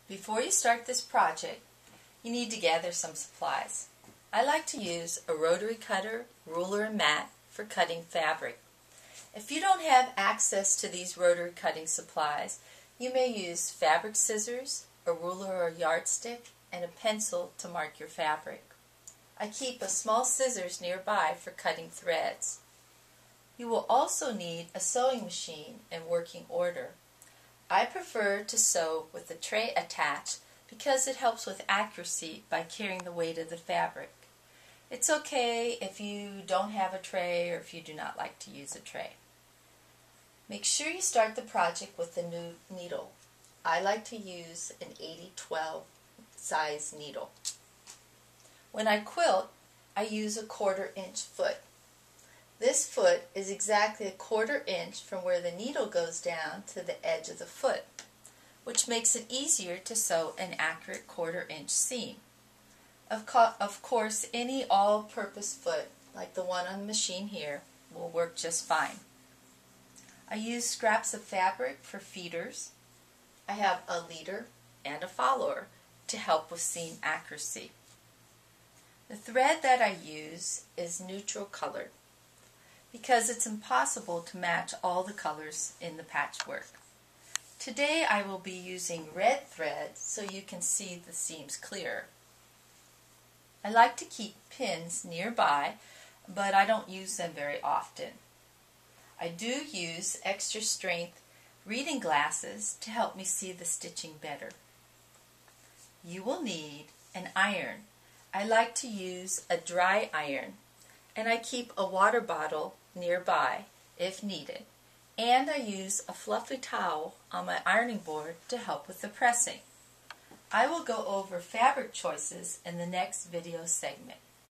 Before you start this project, you need to gather some supplies. I like to use a rotary cutter, ruler, and mat for cutting fabric. If you don't have access to these rotary cutting supplies, you may use fabric scissors, a ruler or yardstick, and a pencil to mark your fabric. I keep a small scissors nearby for cutting threads. You will also need a sewing machine in working order. I prefer to sew with the tray attached because it helps with accuracy by carrying the weight of the fabric. It's okay if you don't have a tray or if you do not like to use a tray. Make sure you start the project with a new needle. I like to use an 80-12 size needle. When I quilt, I use a 1/4 inch foot. This foot is exactly a 1/4 inch from where the needle goes down to the edge of the foot, which makes it easier to sew an accurate 1/4 inch seam. Of course, any all-purpose foot, like the one on the machine here, will work just fine. I use scraps of fabric for feeders. I have a leader and a follower to help with seam accuracy. The thread that I use is neutral colored because it's impossible to match all the colors in the patchwork. Today I will be using red thread so you can see the seams clearer. I like to keep pins nearby, but I don't use them very often. I do use extra strength reading glasses to help me see the stitching better. You will need an iron. I like to use a dry iron, and I keep a water bottle nearby if needed, and I use a fluffy towel on my ironing board to help with the pressing. I will go over fabric choices in the next video segment.